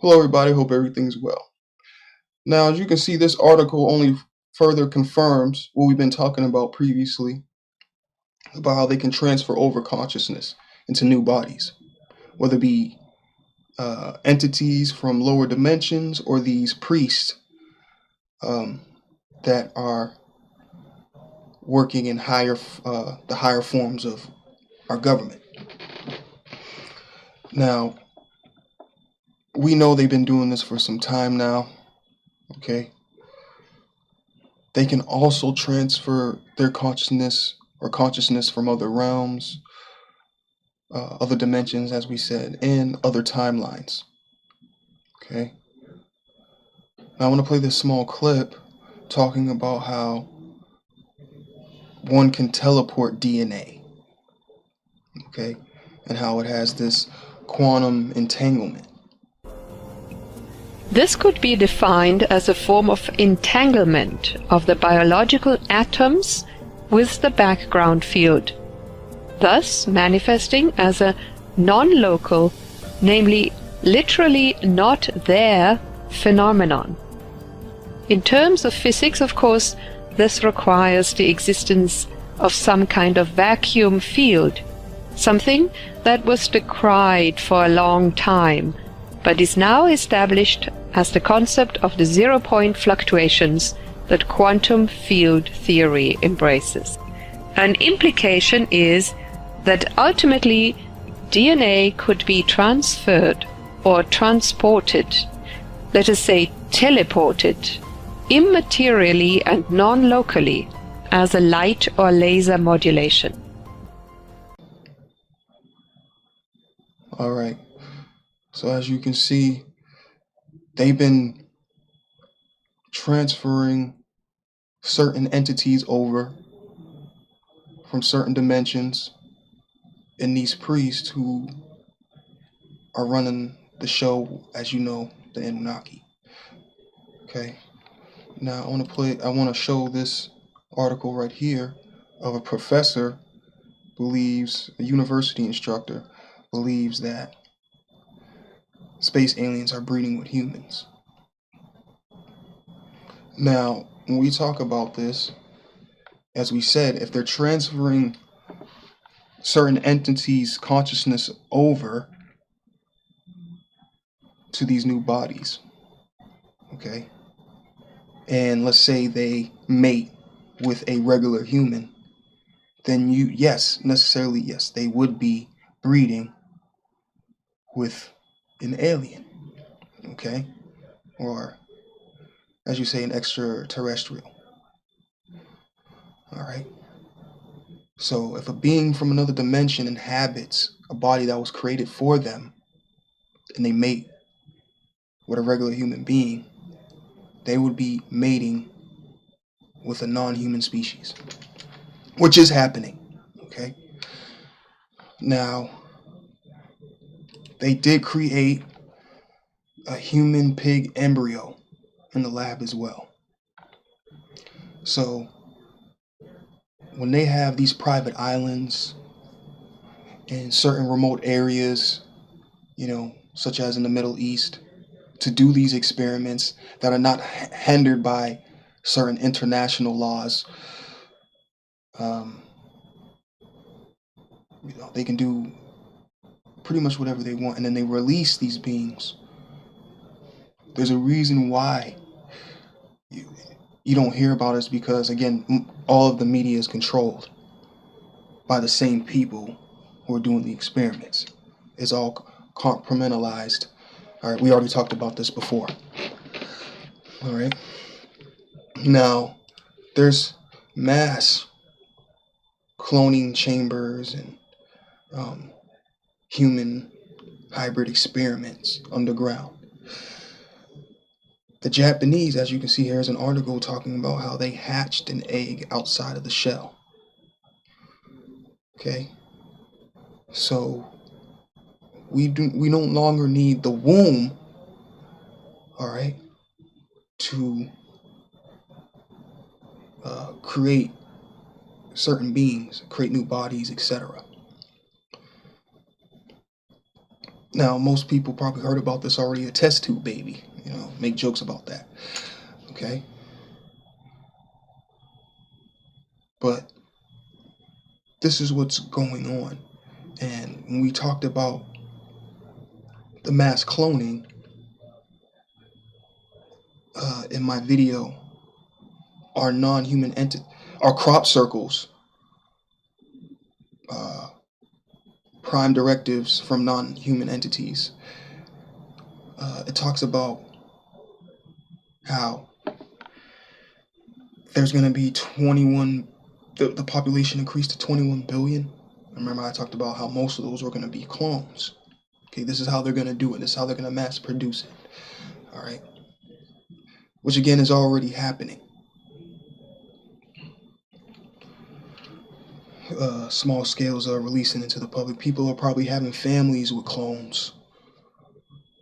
Hello, everybody. Hope everything's well. Now, as you can see, this article only further confirms what we've been talking about previously about how they can transfer over consciousness into new bodies, whether it be entities from lower dimensions or these priests um, that are working in the higher forms of our government. Now, we know they've been doing this for some time now. Okay. They can also transfer their consciousness from other realms, other dimensions, as we said, and other timelines. Okay. Now I want to play this small clip talking about how one can teleport DNA. Okay. And how it has this quantum entanglement. This could be defined as a form of entanglement of the biological atoms with the background field, thus manifesting as a non-local, namely literally not there, phenomenon. In terms of physics, of course, this requires the existence of some kind of vacuum field, something that was decried for a long time, but is now established as the concept of the zero-point fluctuations that quantum field theory embraces. An implication is that ultimately DNA could be transferred or transported, let us say teleported, immaterially and non-locally as a light or laser modulation. All right. So as you can see, they've been transferring certain entities over from certain dimensions, and these priests who are running the show, as you know, the Anunnaki. Okay. Now I want to show this article right here of a professor a university instructor believes that space aliens are breeding with humans. Now, when we talk about this, as we said, if they're transferring certain entities' consciousness over to these new bodies, okay, and let's say they mate with a regular human, then yes, they would be breeding with an alien, okay, or as you say, an extraterrestrial. All right. So if a being from another dimension inhabits a body that was created for them, and they mate with a regular human being, they would be mating with a non-human species, which is happening. Okay. Now, they did create a human pig embryo in the lab as well. So when they have these private islands in certain remote areas, such as in the Middle East, to do these experiments that are not hindered by certain international laws, they can do pretty much whatever they want, and then they release these beings. There's a reason why you don't hear about it, because again, all of the media is controlled by the same people who are doing the experiments. It's all compartmentalized. All right, we already talked about this before. All right. Now, there's mass cloning chambers and human hybrid experiments underground. The Japanese, as you can see here, is an article talking about how they hatched an egg outside of the shell. Okay, so we no longer need the womb, all right, to create certain beings, create new bodies, etc. Now, most people probably heard about this already, a test tube baby. You know, make jokes about that. Okay? But this is what's going on. And when we talked about the mass cloning in my video, our non-human entity, our crop circles, prime directives from non-human entities. It talks about how there's going to be 21, the population increased to 21 billion. Remember, I talked about how most of those were going to be clones. Okay, this is how they're going to do it. This is how they're going to mass produce it. All right. Which again is already happening. Small scales are releasing into the public. People are probably having families with clones.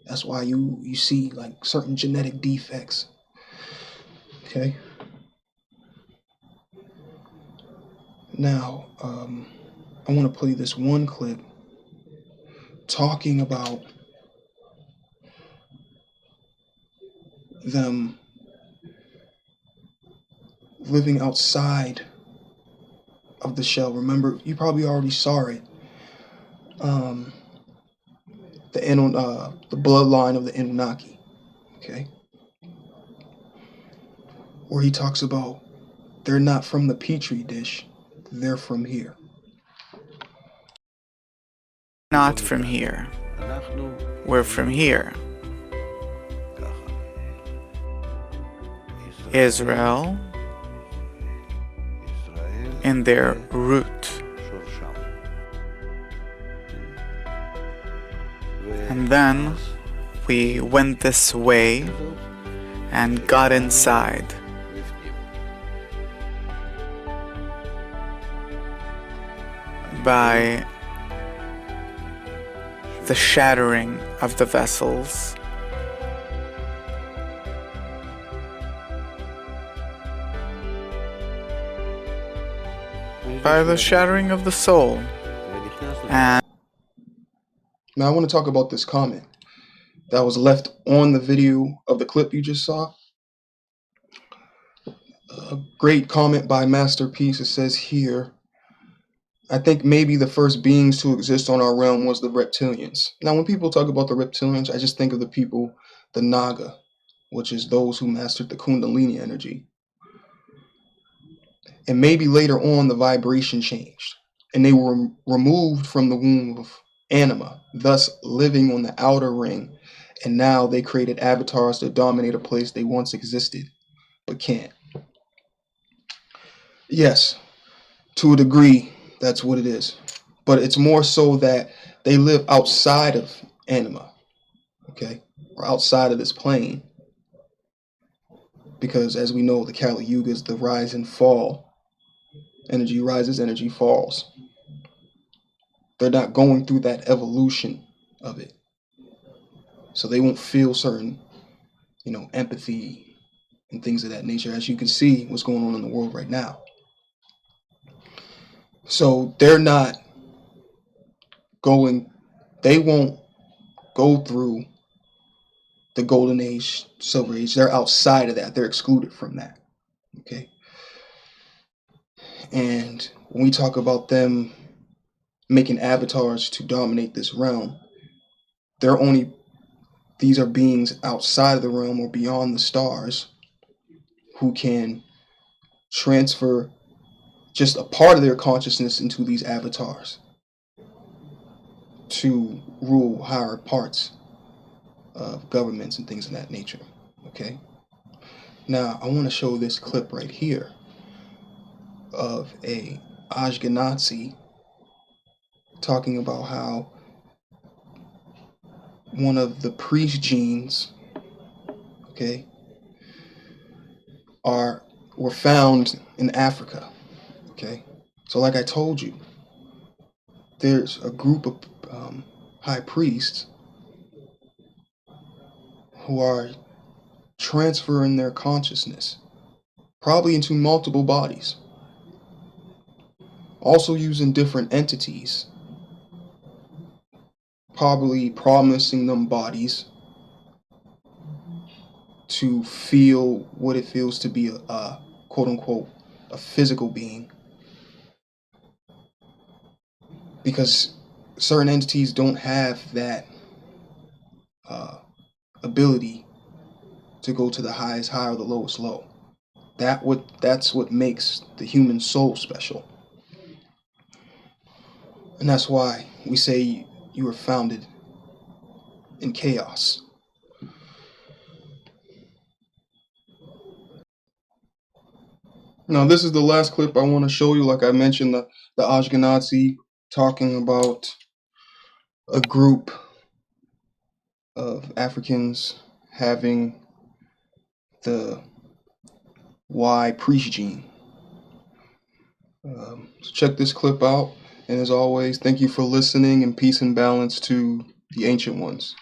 That's why you see like certain genetic defects. Okay. Now, I want to play this one clip talking about them living outside of the shell. Remember, you probably already saw it. The bloodline of the Anunnaki. Okay. Where he talks about they're not from the petri dish, they're from here. Not from here. We're from here. Israel in their root. And then we went this way and got inside. By the shattering of the vessels. By the shattering of the soul. And now I want to talk about this comment that was left on the video of the clip you just saw. A great comment by Masterpiece. It says here, I think maybe the first beings to exist on our realm was the reptilians. Now, when people talk about the reptilians, I just think of the people, the Naga, which is those who mastered the Kundalini energy. And maybe later on, the vibration changed, and they were removed from the womb of anima, thus living on the outer ring. And now they created avatars to dominate a place they once existed, but can't. Yes, to a degree, that's what it is. But it's more so that they live outside of anima, okay? Or outside of this plane. Because as we know, the Kali Yuga is the rise and fall. Energy rises, energy falls. They're not going through that evolution of it. So they won't feel certain, empathy and things of that nature, as you can see what's going on in the world right now. So they're not they won't go through the golden age, silver age. They're outside of that. They're excluded from that. Okay. And when we talk about them making avatars to dominate this realm, these are beings outside of the realm or beyond the stars who can transfer just a part of their consciousness into these avatars to rule higher parts of governments and things of that nature. Okay. Now I want to show this clip right here of a Ashkenazi talking about how one of the priest genes, okay, were found in Africa. Okay. So like I told you, there's a group of high priests who are transferring their consciousness, probably into multiple bodies, also using different entities probably promising them bodies to feel what it feels to be a quote unquote a physical being, because certain entities don't have that uh, ability to go to the highest high or the lowest low. That's what makes the human soul special, and that's why we say you were founded in chaos. Now, this is the last clip I want to show you. Like I mentioned, the Ashkenazi talking about a group of Africans having the Y priest gene. So check this clip out. And as always, thank you for listening, and peace and balance to the ancient ones.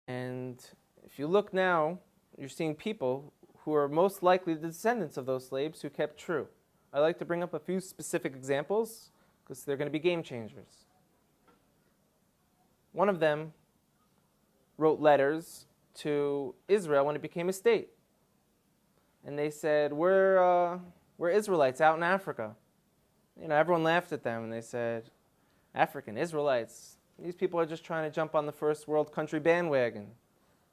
And if you look now, you're seeing people who are most likely the descendants of those slaves who kept true. I like to bring up a few specific examples because they're going to be game changers. One of them wrote letters to Israel when it became a state. And they said, we're Israelites out in Africa. You know, everyone laughed at them and they said, African Israelites, these people are just trying to jump on the first world country bandwagon.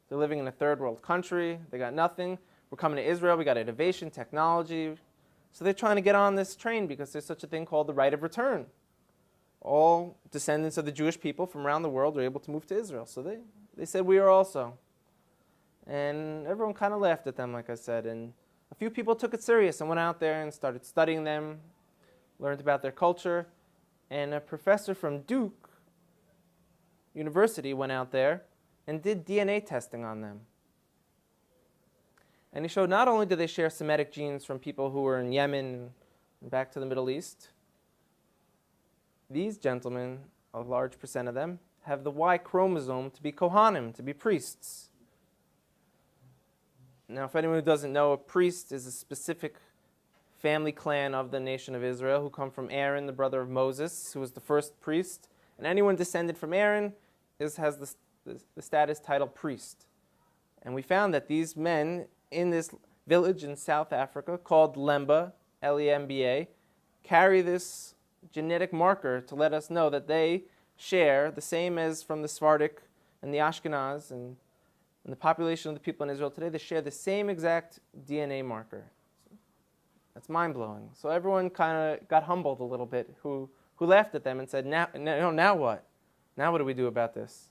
They're living in a third world country. They got nothing. We're coming to Israel. We got innovation, technology. So they're trying to get on this train because there's such a thing called the right of return. All descendants of the Jewish people from around the world are able to move to Israel. So they said we are also. And everyone kind of laughed at them, like I said. And a few people took it serious and went out there and started studying them, learned about their culture. And a professor from Duke University went out there and did DNA testing on them. And he showed not only do they share Semitic genes from people who were in Yemen and back to the Middle East, these gentlemen, a large percent of them, have the Y chromosome to be Kohanim, to be priests. Now, if anyone who doesn't know, a priest is a specific family clan of the nation of Israel who come from Aaron, the brother of Moses, who was the first priest. And anyone descended from Aaron has the status title priest. And we found that these men in this village in South Africa called Lemba, L-E-M-B-A, carry this genetic marker to let us know that they share the same as from the Sephardic and the Ashkenaz and the population of the people in Israel today. They share the same exact DNA marker. That's mind-blowing. So everyone kind of got humbled a little bit who laughed at them and said, now what? Now what do we do about this?